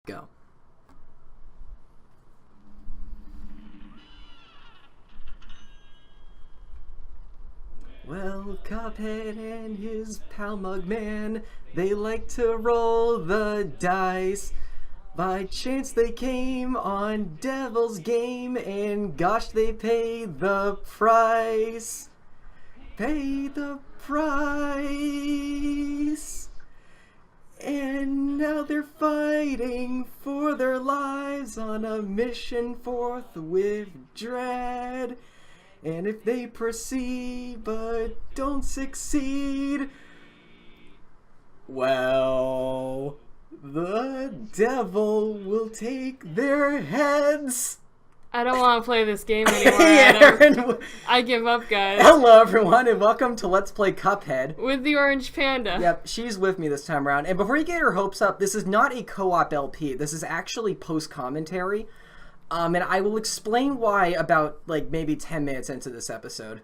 Go. Well, Cuphead and his pal Mugman, they like to roll the dice. By chance they came on Devil's Game, and gosh, they paid the price. Pay the price. And now they're fighting for their lives on a mission forth with dread. And if they proceed but don't succeed, well, the devil will take their heads. I don't want to play this game anymore, Adam. I give up, guys. Hello, everyone, and welcome to Let's Play Cuphead. With the Orange Panda. Yep, she's with me this time around. And before you get your hopes up, this is not a co-op LP. This is actually post-commentary. And I will explain why about, like, maybe 10 minutes into this episode.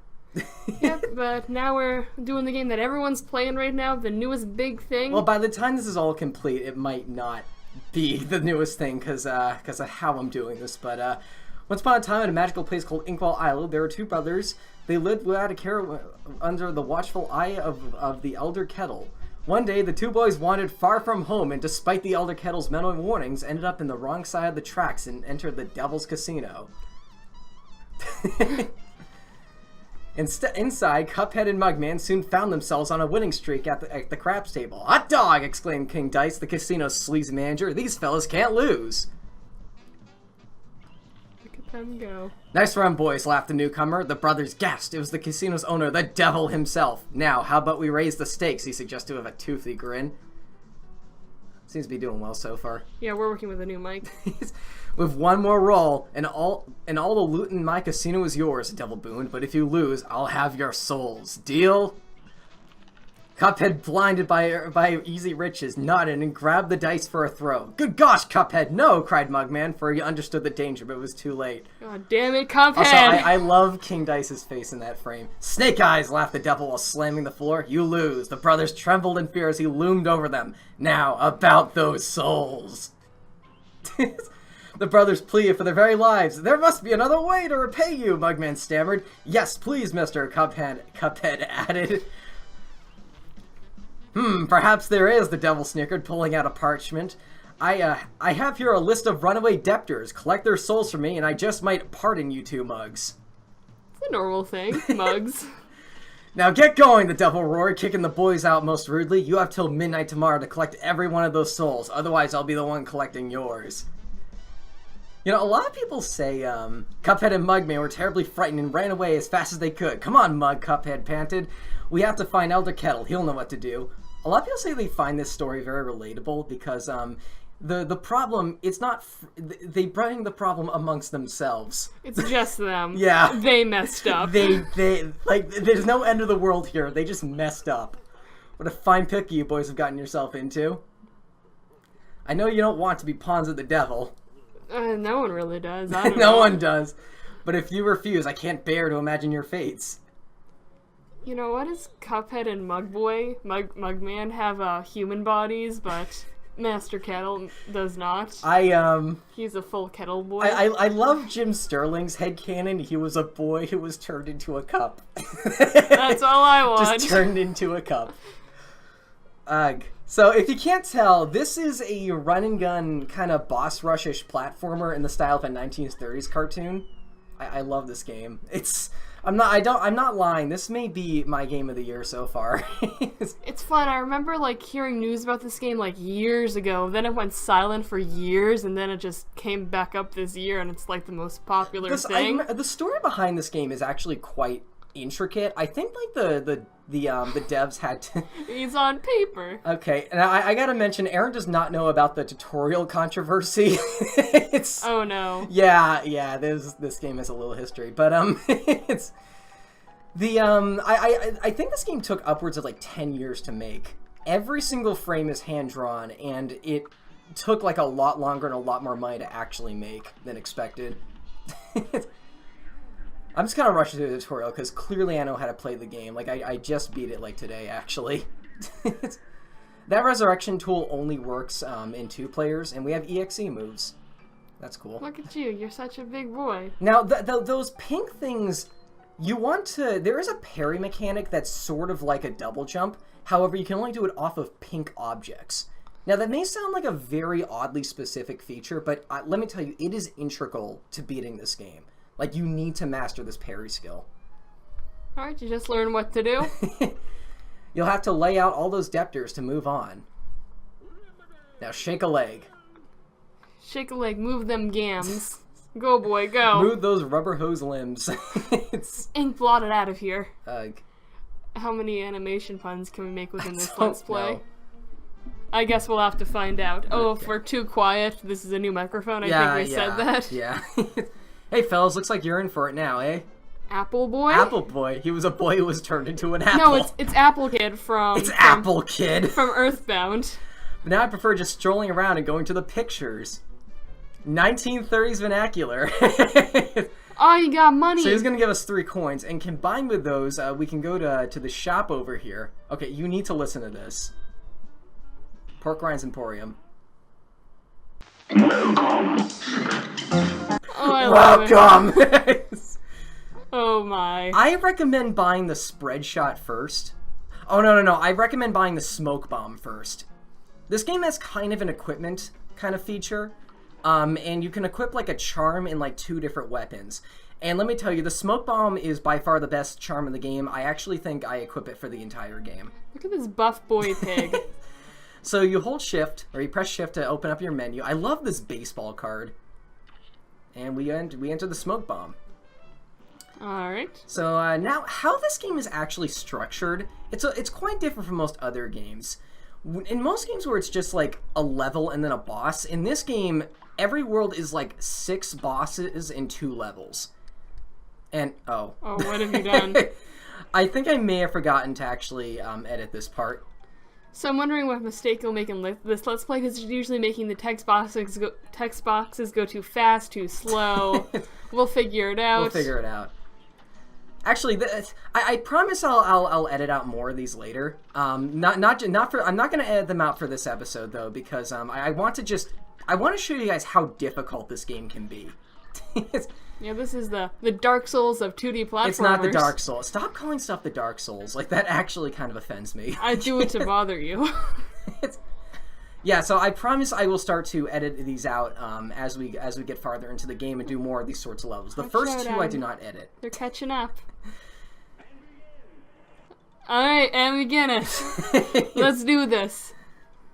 Yep, but now we're doing the game that everyone's playing right now, the newest big thing. Well, by the time this is all complete, it might not be the newest thing because of how I'm doing this. But once upon a time, in a magical place called Inkwell Island, there were two brothers. They lived without a care under the watchful eye of the Elder Kettle. One day, the two boys wandered far from home, and despite the Elder Kettle's many warnings, ended up in the wrong side of the tracks and entered the Devil's Casino. Inside, Cuphead and Mugman soon found themselves on a winning streak at the craps table. "Hot dog!" exclaimed King Dice, the casino's sleaze manager. "These fellas can't lose." Look at them go. "Nice run, boys," laughed the newcomer. The brothers gasped. It was the casino's owner, the devil himself. "Now, how about we raise the stakes?" he suggested with a toothy grin. Seems to be doing well so far. Yeah, we're working with a new mic. "With one more roll, and all the loot in my casino is yours," the devil boomed. "But if you lose, I'll have your souls. Deal?" Cuphead, blinded by easy riches, nodded and grabbed the dice for a throw. "Good gosh, Cuphead, no!" cried Mugman, for he understood the danger, but it was too late. God damn it, Cuphead! Also, I love King Dice's face in that frame. "Snake eyes!" laughed the devil while slamming the floor. "You lose." The brothers trembled in fear as he loomed over them. "Now, about those souls." The brothers pleaded for their very lives. "There must be another way to repay you," Mugman stammered. "Yes, please, Mr. Cuphead added. Perhaps there is," the devil snickered, pulling out a parchment. I have here a list of runaway debtors. Collect their souls for me, and I just might pardon you two mugs." It's a normal thing, mugs. "Now get going," the devil roared, kicking the boys out most rudely. "You have till midnight tomorrow to collect every one of those souls. Otherwise, I'll be the one collecting yours." You know, a lot of people say Cuphead and Mugman were terribly frightened and ran away as fast as they could. "Come on, Mug," Cuphead panted. "We have to find Elder Kettle. He'll know what to do." A lot of people say they find this story very relatable because the problem, it's not, they bring the problem amongst themselves. It's just them. Yeah. They messed up. They, like, there's no end of the world here. They just messed up. What a fine pick you boys have gotten yourself into. I know you don't want to be pawns of the devil. No one really does. I don't No know. one does. But if you refuse, I can't bear to imagine your fates. You know, what does Cuphead and Mugman have human bodies, but Master Kettle does not? He's a full kettle boy. I love Jim Sterling's headcanon. He was a boy who was turned into a cup. That's all I want. Just turned into a cup. Ugh. So, if you can't tell, this is a run-and-gun kind of boss rush-ish platformer in the style of a 1930s cartoon. I love this game. I'm not lying. This may be my game of the year so far. It's fun. I remember, like, hearing news about this game, like, years ago. Then it went silent for years, and then it just came back up this year, and it's, like, the most popular thing. The story behind this game is actually quite intricate. I think, like, the devs had to... He's on paper. Okay, and I gotta mention, Aaron does not know about the tutorial controversy. Oh no. Yeah, this game has a little history, but it's I think this game took upwards of like 10 years to make. Every single frame is hand drawn, and it took like a lot longer and a lot more money to actually make than expected. I'm just kind of rushing through the tutorial because clearly I know how to play the game. Like, I just beat it, like, today, actually. That resurrection tool only works in 2 players, and we have EXE moves. That's cool. Look at you. You're such a big boy. Now, those pink things, you want to... There is a parry mechanic that's sort of like a double jump. However, you can only do it off of pink objects. Now, that may sound like a very oddly specific feature, but let me tell you, it is integral to beating this game. Like, you need to master this parry skill. Alright, you just learn what to do. You'll have to lay out all those deptors to move on. Now, shake a leg. Shake a leg, move them gams. Go, boy, go. Move those rubber hose limbs. It's... Ink blotted out of here. Ugh. How many animation puns can we make within this Let's Play? I guess we'll have to find out. Oh, if we're too quiet, this is a new microphone. I think we said that. Yeah. Hey, fellas, looks like you're in for it now, eh? Apple Boy? Apple Boy. He was a boy who was turned into an apple. No, it's Apple Kid from... It's Apple Kid. From Earthbound. But now I prefer just strolling around and going to the pictures. 1930s vernacular. Oh, you got money. So he's going to give us 3 coins, and combined with those, we can go to the shop over here. Okay, you need to listen to this. Pork Rinds Emporium. Welcome. Oh, I love Welcome. Oh my. I recommend buying the spread shot first. Oh, no. I recommend buying the smoke bomb first. This game has kind of an equipment kind of feature. And you can equip like a charm in like 2 different weapons. And let me tell you, the smoke bomb is by far the best charm in the game. I actually think I equip it for the entire game. Look at this buff boy pig. So you hold shift, or you press shift to open up your menu. I love this baseball card. And we enter the smoke bomb. Alright. So now, how this game is actually structured, it's quite different from most other games. In most games where it's just like a level and then a boss, in this game, every world is like 6 bosses and 2 levels. And, oh. Oh, what have you done? I think I may have forgotten to actually edit this part. So I'm wondering what mistake you'll make in this Let's Play, because you're usually making the text boxes go too fast, too slow. We'll figure it out. We'll figure it out. Actually, I promise I'll edit out more of these later. I'm not gonna edit them out for this episode though, because I want to show you guys how difficult this game can be. Yeah, this is the Dark Souls of 2D platformers. It's not the Dark Souls. Stop calling stuff the Dark Souls. Like, that actually kind of offends me. I do it to bother you. Yeah, so I promise I will start to edit these out as we get farther into the game and do more of these sorts of levels. The first 2 I do not edit. They're catching up. Alright, and we get it. Let's do this.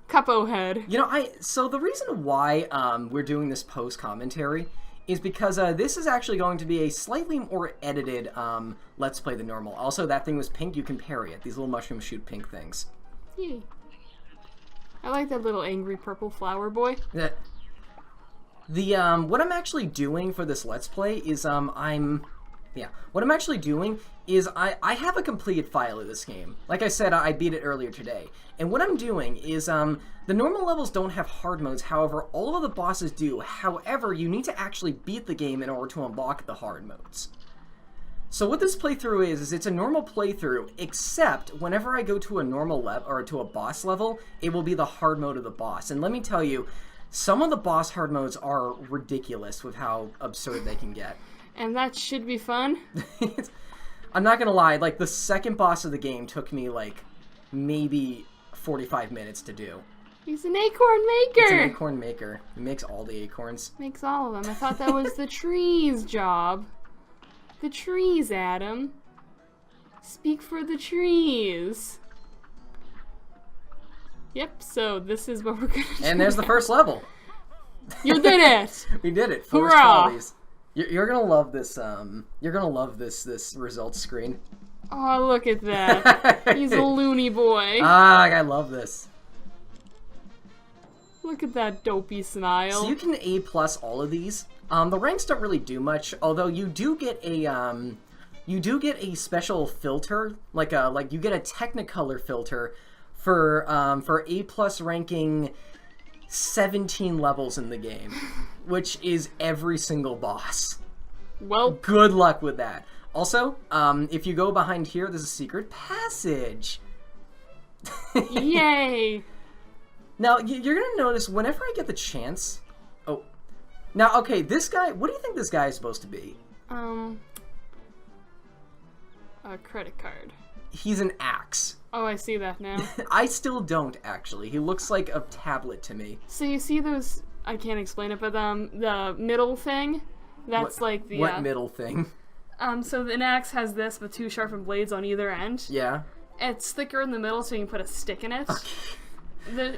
Cuphead. You know, so the reason why we're doing this post-commentary is because this is actually going to be a slightly more edited Let's Play than normal. Also, that thing was pink. You can parry it. These little mushrooms shoot pink things. Yay. I like that little angry purple flower boy. What I'm actually doing for this Let's Play is what I'm actually doing is I have a completed file of this game. Like I said, I beat it earlier today. And what I'm doing is, the normal levels don't have hard modes, however, all of the bosses do. However, you need to actually beat the game in order to unlock the hard modes. So what this playthrough is it's a normal playthrough, except whenever I go to a normal level, or to a boss level, it will be the hard mode of the boss. And let me tell you, some of the boss hard modes are ridiculous with how absurd they can get. And that should be fun. I'm not gonna lie, like, the second boss of the game took me, like, maybe 45 minutes to do. He's an acorn maker! He's an acorn maker. He makes all the acorns. Makes all of them. I thought that was the tree's job. The trees, Adam. Speak for the trees. Yep, so this is what we're gonna do. And there's the first level. You did it! We did it. Hurrah! Follies. You're gonna love this. You're gonna love this results screen. Oh, look at that! He's a loony boy. Ah, I love this. Look at that dopey smile. So you can A+ all of these. The ranks don't really do much, although you do get a special filter, like you get a Technicolor filter for A+ ranking 17 levels in the game, which is every single boss. Well, good luck with that. Also, if you go behind here, there's a secret passage. Yay! Now, you're gonna notice whenever I get the chance... Oh. Now, okay, this guy... What do you think this guy is supposed to be? A credit card. He's an axe. Oh, I see that now. I still don't, actually. He looks like a tablet to me. So you see those... I can't explain it, but the middle thing? That's like the... What middle thing? So an axe has this with 2 sharpened blades on either end. Yeah. It's thicker in the middle, so you can put a stick in it. Okay.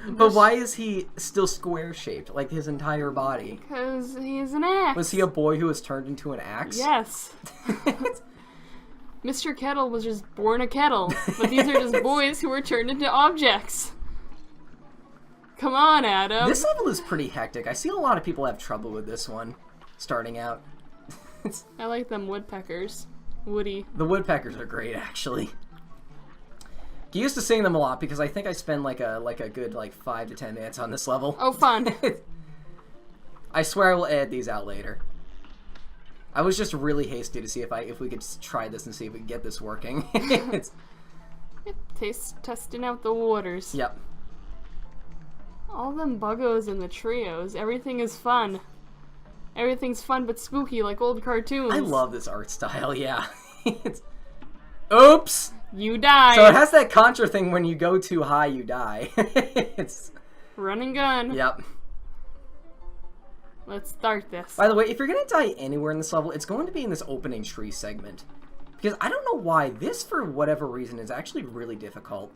But why is he still square-shaped, like his entire body? Because he's an axe. Was he a boy who was turned into an axe? Yes. Mr. Kettle was just born a kettle, but these are just boys who were turned into objects. Come on, Adam. This level is pretty hectic. I see a lot of people have trouble with this one, starting out. I like them woodpeckers. Woody. The woodpeckers are great, actually. Get used to seeing them a lot because I think I spend like a good 5 to 10 minutes on this level. Oh, fun. I swear I will edit these out later. I was just really hasty to see if we could try this and see if we can get this working. Testing out the waters. Yep. All them buggos and the trios. Everything is fun. Everything's fun but spooky like old cartoons. I love this art style, yeah. Oops! You died! So it has that Contra thing, when you go too high, you die. It's... Run and gun. Yep. Let's start this. By the way, if you're gonna die anywhere in this level, it's going to be in this opening tree segment. Because I don't know why, this, for whatever reason, is actually really difficult.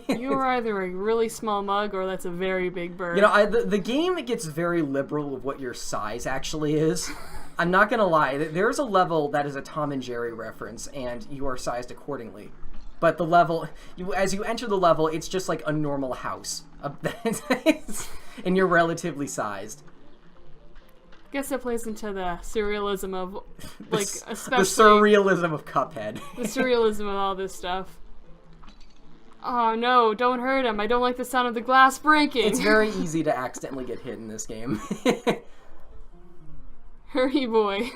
You are either a really small mug, or that's a very big bird. You know, the game gets very liberal with what your size actually is. I'm not gonna lie, there's a level that is a Tom and Jerry reference, and you are sized accordingly. But the level, as you enter the level, it's just like a normal house. And you're relatively sized. I guess that plays into the surrealism of, like, especially... The surrealism of Cuphead. The surrealism of all this stuff. Oh no, don't hurt him. I don't like the sound of the glass breaking. It's very easy to accidentally get hit in this game. Hurry, boy.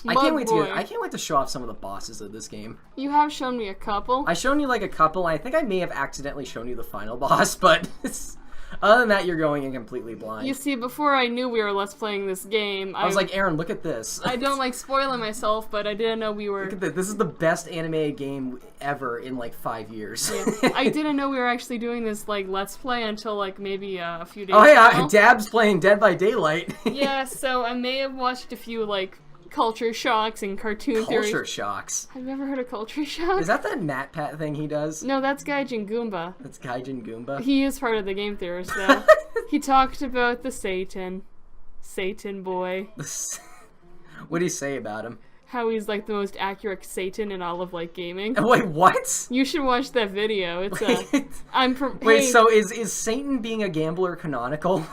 I can't wait to show off some of the bosses of this game. You have shown me a couple. I've shown you like a couple. I think I may have accidentally shown you the final boss, but other than that, you're going in completely blind. You see, before I knew we were Let's Playing this game, I was like, Aaron, look at this. I don't like spoiling myself, but I didn't know we were... Look at this. This is the best animated game ever in like 5 years. Yeah. I didn't know we were actually doing this like Let's Play until like maybe a few days ago. Oh yeah, Dab's playing Dead by Daylight. Yeah, so I may have watched a few like culture shocks and cartoon theories. Culture shocks. Have you ever heard of culture shock? Is that MatPat thing he does? No, that's Gaijin Goomba. That's Gaijin Goomba? He is part of the game theorist, though. He talked about the Satan boy. What do you say about him? How he's like the most accurate Satan in all of like gaming. Wait, what? You should watch that video. It's Wait, so is Satan being a gambler canonical?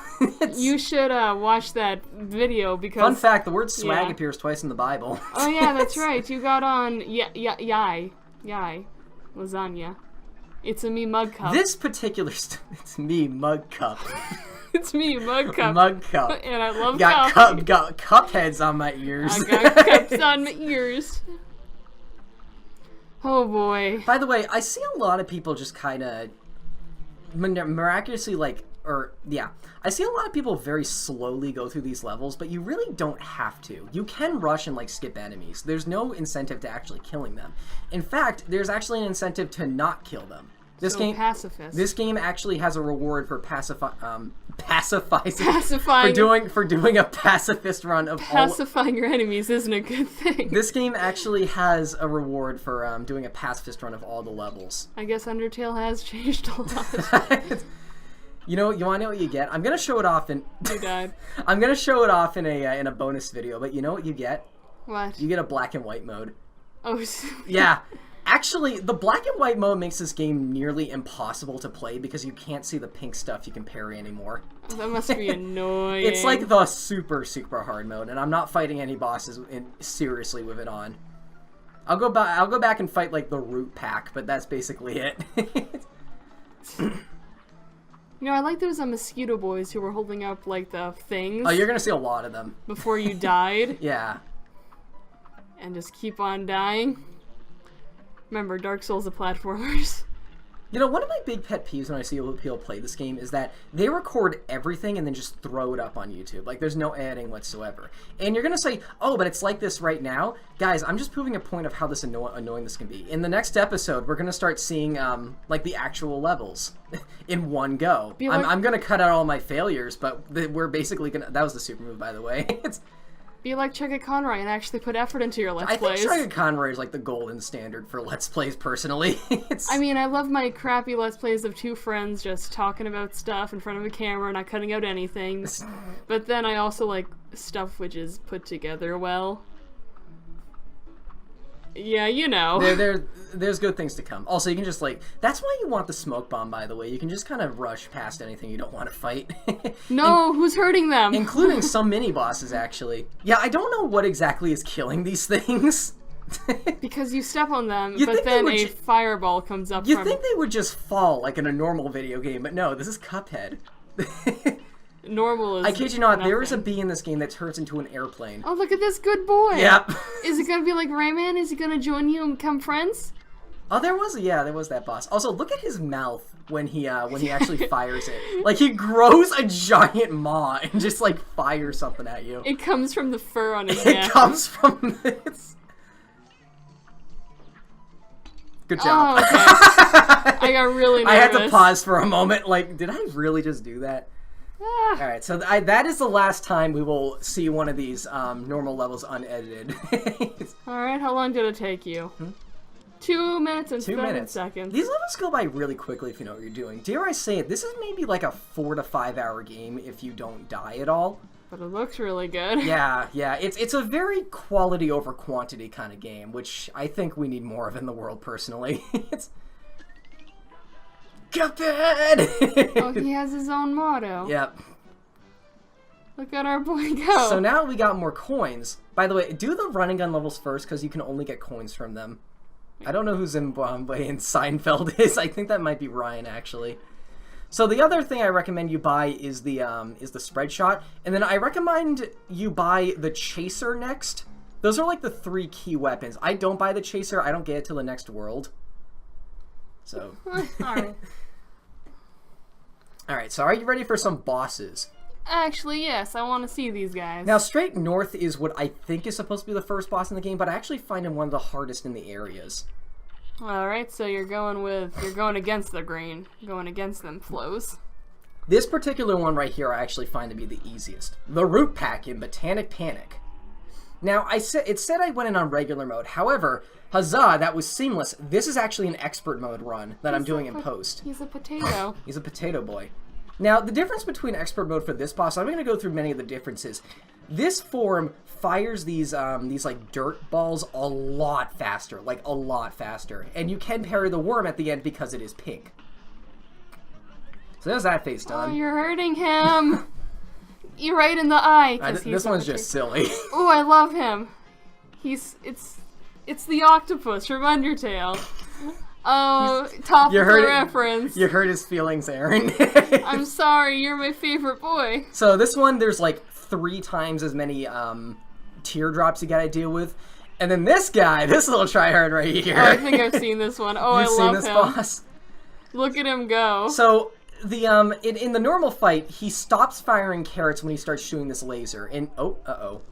You should watch that video because... Fun fact, the word swag appears twice in the Bible. Oh yeah, that's right. You got on yai lasagna. It's a me mug cup. This particular it's me mug cup. It's me, mug cup. Mug cup. And I love got cup heads on my ears. I got cups on my ears. Oh boy. By the way, I see a lot of people just kind of miraculously I see a lot of people very slowly go through these levels, but you really don't have to. You can rush and like skip enemies. There's no incentive to actually killing them. In fact, there's actually an incentive to not kill them. This game actually has a reward for pacifying for doing a pacifist run of pacifying your enemies isn't a good thing. This game actually has a reward for doing a pacifist run of all the levels. I guess Undertale has changed a lot. You know, you want to know what you get? I'm gonna show it off in. You died. I'm gonna show it off in a bonus video, but you know what you get? What? You get a black and white mode. Oh. Yeah. Actually, the black and white mode makes this game nearly impossible to play because you can't see the pink stuff you can parry anymore. That must be annoying. It's like the super, super hard mode, and I'm not fighting any bosses seriously with it on. I'll go back and fight like the root pack, but that's basically it. You know, I like those mosquito boys who were holding up like the things. Oh, you're gonna see a lot of them. Before you died. Yeah. And just keep on dying. Remember, Dark Souls of platformers. You know, one of my big pet peeves when I see people play this game is that they record everything and then just throw it up on YouTube. Like, there's no editing whatsoever. And you're going to say, oh, but it's like this right now. Guys, I'm just proving a point of how this annoying this can be. In the next episode, we're going to start seeing, like, the actual levels in one go. I'm going to cut out all my failures, but we're basically going to... That was the super move, by the way. Be like Chuck Conroy and actually put effort into your Let's Plays. I think Chuck Conroy is like the golden standard for Let's Plays, personally. I mean, I love my crappy Let's Plays of two friends just talking about stuff in front of a camera, not cutting out anything. But then I also like stuff which is put together well. Yeah, you know. There's good things to come. Also, you can just, like... That's why you want the smoke bomb, by the way. You can just kind of rush past anything you don't want to fight. No, who's hurting them? Including some mini-bosses, actually. Yeah, I don't know what exactly is killing these things. Because you step on them, but then a fireball comes up from... You'd think they would just fall, like in a normal video game, but no, this is Cuphead. Normal is... I kid you not, there is a bee in this game that turns into an airplane. Oh, look at this good boy! Yep. Is it gonna be like Rayman? Is he gonna join you and become friends? Oh, there was that boss. Also, look at his mouth when he actually fires it. Like, he grows a giant maw and just, like, fires something at you. It comes from the fur on his neck. It comes from this. Good job. Oh, okay. I got really nervous. I had to pause for a moment, like, did I really just do that? Alright, so that is the last time we will see one of these normal levels unedited. Alright, how long did it take you? 2 minutes and 7 seconds. These levels go by really quickly if you know what you're doing. Dare I say it, this is maybe like a 4 to 5 hour game if you don't die at all. But it looks really good. Yeah, it's a very quality over quantity kind of game, which I think we need more of in the world, personally. It's... Cuphead! Oh, he has his own motto. Yep. Look at our boy go. So now we got more coins. By the way, do the running gun levels first, because you can only get coins from them. I don't know who Zimbabwe and Seinfeld is. I think that might be Ryan, actually. So the other thing I recommend you buy is the spread shot, and then I recommend you buy the chaser next. Those are like the 3 key weapons. I don't buy the chaser. I don't get it till the next world. So. Alright. Alright, so are you ready for some bosses? Actually, yes. I want to see these guys. Now, straight north is what I think is supposed to be the first boss in the game, but I actually find him one of the hardest in the areas. Alright, so you're going against the grain. Going against them flows. This particular one right here I actually find to be the easiest. The Root Pack in Botanic Panic. Now, it said I went in on regular mode. However, huzzah, that was seamless. This is actually an expert mode run that I'm doing in post. He's a potato. He's a potato boy. Now, the difference between expert mode for this boss, I'm going to go through many of the differences. This form fires these like dirt balls a lot faster, and you can parry the worm at the end because it is pink. So there's that face done. Oh, you're hurting him. You're right in the eye. This one's just silly. Oh, I love him. It's the octopus from Undertale. Oh, topical reference. You hurt his feelings, Aaron. I'm sorry, you're my favorite boy. So this one, there's like 3 times as many teardrops you gotta deal with. And then this guy, this little tryhard right here. Oh, I think I've seen this one. Oh, I love him. You've seen this boss? Look at him go. So, in the normal fight, he stops firing carrots when he starts shooting this laser. And oh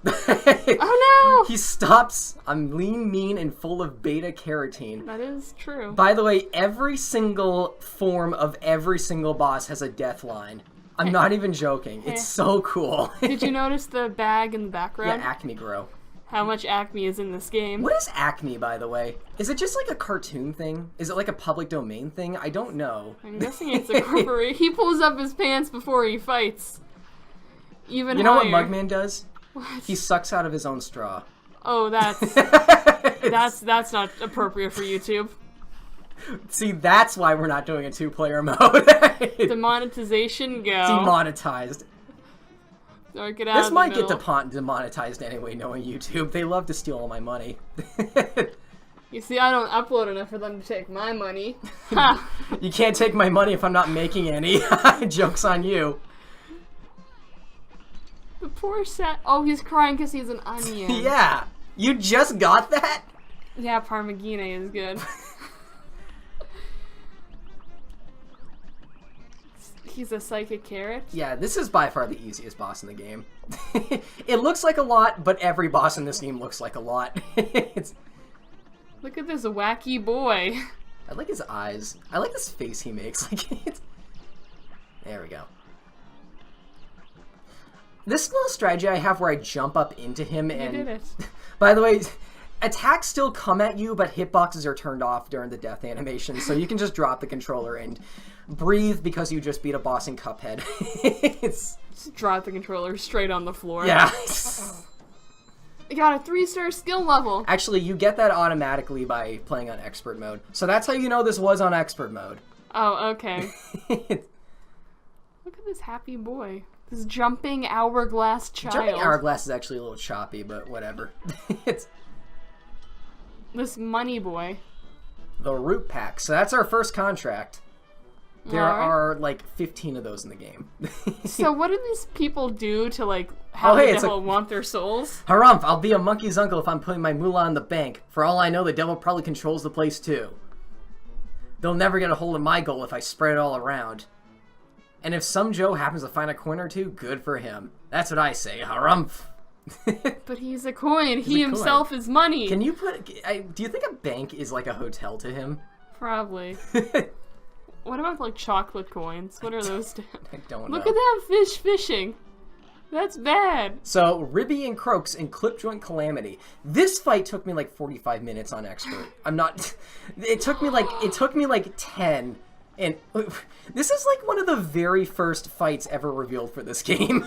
no! He stops. I'm lean, mean, and full of beta carotene. That is true. By the way, every single form of every single boss has a death line. I'm not even joking. It's so cool. Did you notice the bag in the background? Yeah, Acme Grow. How much Acme is in this game? What is Acme, by the way? Is it just like a cartoon thing? Is it like a public domain thing? I don't know. I'm guessing it's a corporation. He pulls up his pants before he fights. Even You know what Mugman does? What? He sucks out of his own straw. Oh, that's not appropriate for YouTube. See, that's why we're not doing a 2-player mode. Demonetization go. Demonetized. Or get out this might get demonetized anyway, knowing YouTube. They love to steal all my money. You see, I don't upload enough for them to take my money. You can't take my money if I'm not making any. Joke's on you. The poor Oh, he's crying because he's an onion. Yeah. You just got that? Yeah, Parmigiana is good. He's a psychic carrot? Yeah, this is by far the easiest boss in the game. It looks like a lot, but every boss in this game looks like a lot. Look at this wacky boy. I like his eyes. I like this face he makes. There we go. This little strategy I have where I jump up into him and... You did it. By the way, attacks still come at you, but hitboxes are turned off during the death animation, so you can just drop the controller and breathe because you just beat a boss in Cuphead. Just drop the controller straight on the floor. Yeah. You got a 3-star skill level. Actually, you get that automatically by playing on expert mode. So that's how you know this was on expert mode. Oh, okay. Look at this happy boy. This jumping hourglass child. Jumping hourglass is actually a little choppy, but whatever. This money boy. The root pack. So that's our first contract. There are like 15 of those in the game. So what do these people do to like have the devil want their souls? Harumph, I'll be a monkey's uncle if I'm putting my moolah in the bank. For all I know, the devil probably controls the place too. They'll never get a hold of my gold if I spread it all around. And if some Joe happens to find a coin or two, good for him. That's what I say, harumph. But he's a coin. He himself is money. Can you put... do you think a bank is like a hotel to him? Probably. What about like chocolate coins? What are those? I don't know. Look at that fish fishing. That's bad. So, Ribby and Croaks in Clip Joint Calamity. This fight took me like 45 minutes on expert. I'm not... It took me like 10. And this is like one of the very first fights ever revealed for this game.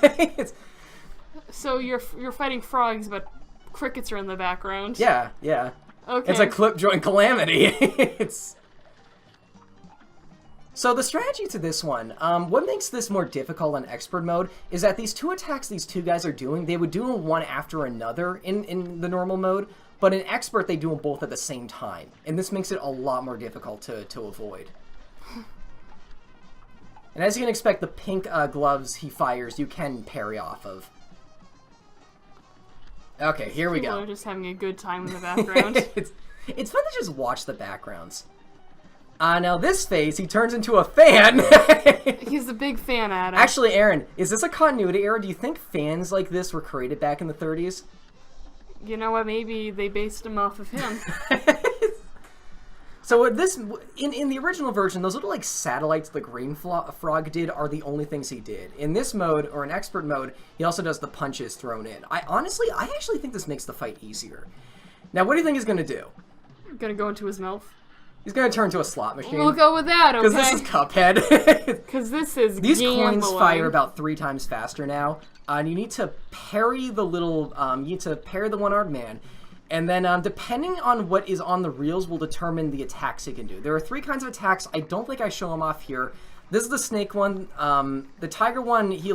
So you're fighting frogs, but crickets are in the background. Yeah, yeah. Okay. It's a Clip Joint Calamity. So the strategy to this one, what makes this more difficult on expert mode is that these two attacks these two guys are doing, they would do them one after another in the normal mode, but in expert they do them both at the same time, and this makes it a lot more difficult to avoid. And as you can expect, the pink gloves he fires, you can parry off of. Okay, here we go. People are just having a good time in the background. It's fun to just watch the backgrounds. Now this phase, he turns into a fan. He's a big fan, Adam. Actually, Aaron, is this a continuity error? Do you think fans like this were created back in the 30s? You know what? Maybe they based him off of him. So what this in the original version, those little like satellites the green frog did are the only things he did. In this mode, or in expert mode, he also does the punches thrown in. I actually think this makes the fight easier. Now, what do you think he's gonna do? Gonna go into his mouth? He's gonna turn into a slot machine. We'll go with that, okay? Because this is Cuphead. Because this is These gambling. coins fire about 3 times faster now. And you need to parry the little, you need to parry the one-armed man. And then, depending on what is on the reels will determine the attacks he can do. There are 3 kinds of attacks. I don't think I show them off here. This is the snake one. The tiger one, he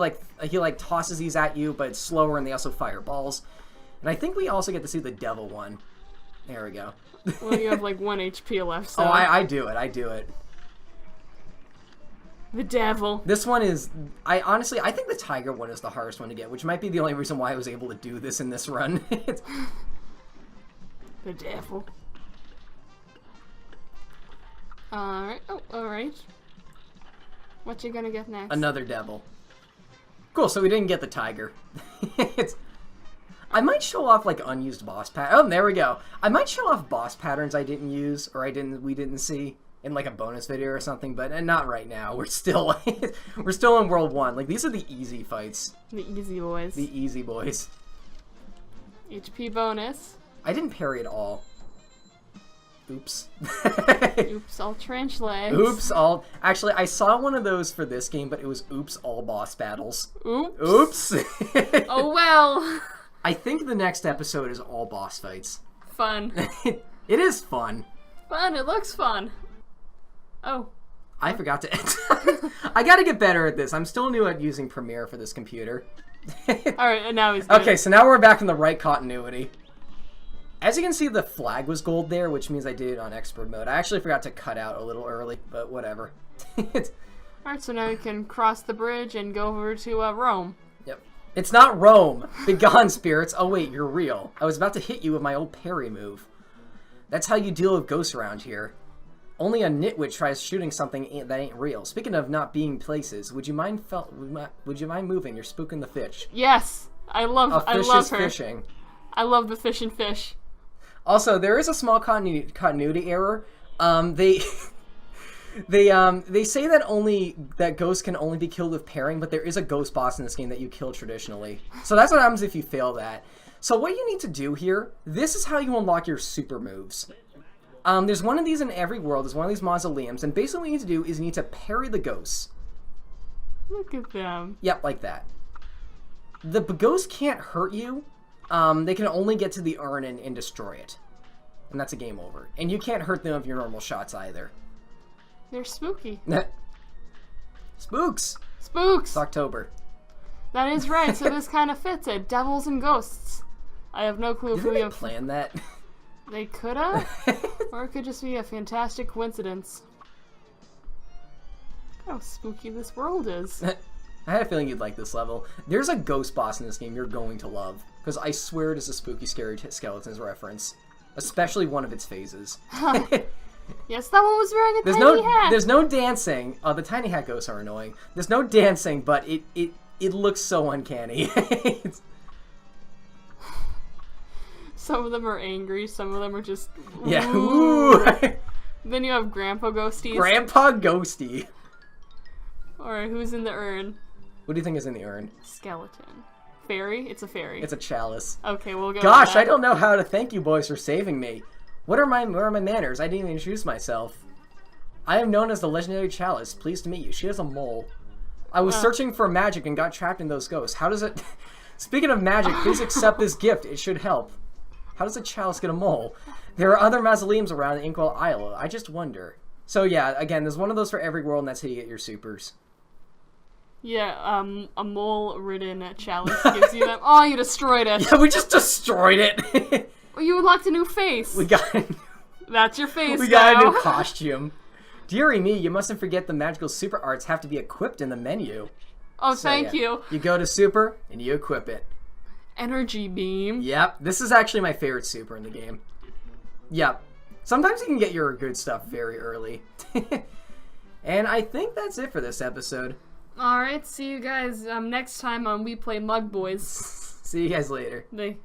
tosses these at you, but it's slower, and they also fire balls. And I think we also get to see the devil one. There we go. Well, you have like 1 HP left, so... Oh, I do it. The devil. This one is... I think the tiger one is the hardest one to get, which might be the only reason why I was able to do this in this run. The devil. Alright. Oh, alright. What you gonna get next? Another devil. Cool, so we didn't get the tiger. I might show off like unused boss patterns. Oh, there we go. I might show off boss patterns I didn't use or we didn't see in like a bonus video or something, but not right now. We're still in World 1. Like these are the easy fights. The easy boys. The easy boys. HP bonus. I didn't parry at all. Oops. Oops, all trench legs. Oops, all... Actually, I saw one of those for this game, but it was oops, all boss battles. Oops. Oops. Oh well. I think the next episode is all boss fights. Fun. It is fun. Fun, it looks fun. Oh. I forgot to... I gotta get better at this. I'm still new at using Premiere for this computer. Alright, and now he's good. Okay, so now we're back in the right continuity. As you can see, the flag was gold there, which means I did it on expert mode. I actually forgot to cut out a little early, but whatever. Alright, so now you can cross the bridge and go over to Rome. Yep. It's not Rome. Begone, spirits. Oh wait, you're real. I was about to hit you with my old parry move. That's how you deal with ghosts around here. Only a nitwit tries shooting something that ain't real. Speaking of not being places, would you mind moving? You're spooking the fish. Yes, I love her. Fishing. I love the fish and fish. Also, there is a small continuity error. They say that ghosts can only be killed with pairing, but there is a ghost boss in this game that you kill traditionally. So that's what happens if you fail that. So what you need to do here, this is how you unlock your super moves. There's one of these in every world. There's one of these mausoleums, and basically what you need to do is you need to parry the ghosts. Look at them. Yep, like that. The ghosts can't hurt you. They can only get to the urn and destroy it. And that's a game over. And you can't hurt them with your normal shots either. They're spooky. Spooks! Spooks! It's October. That is right, so this kind of fits it. Devils and ghosts. I have no clue if we have planned that. They could have, or it could just be a fantastic coincidence. Look how spooky this world is. I had a feeling you'd like this level. There's a ghost boss in this game you're going to love, because I swear it is a spooky, scary skeletons reference, especially one of its phases. Yes, that one was wearing a tiny hat. There's no dancing. Oh, the tiny hat ghosts are annoying. There's no dancing, but it looks so uncanny. Some of them are angry, some of them are just... Yeah. Ooh. Then you have Grandpa Ghosties. Grandpa Ghosty. Or who's in the urn? What do you think is in the urn? Skeleton. Fairy? It's a fairy. It's a chalice. Okay, we'll go. Gosh, I don't know how to thank you boys for saving me. Where are my manners? I didn't even introduce myself. I am known as the legendary chalice. Pleased to meet you. She has a mole. I was searching for magic and got trapped in those ghosts. How does it... Speaking of magic, please accept this gift. It should help. How does a chalice get a mole? There are other mausoleums around the Inkwell Isle. I just wonder. So yeah, again, there's one of those for every world, and that's how you get your supers. Yeah, a mole-ridden chalice gives you them. Oh, you destroyed it. Yeah, we just destroyed it. Well, you unlocked a new face. We got a new... That's your face We got a new costume. Dearie me, you mustn't forget the magical super arts have to be equipped in the menu. Oh, so, thank you. You go to super, and you equip it. Energy beam. Yep, this is actually my favorite super in the game. Yep. Sometimes you can get your good stuff very early. And I think that's it for this episode. Alright, see you guys next time on We Play Mug Boys. See you guys later. Bye.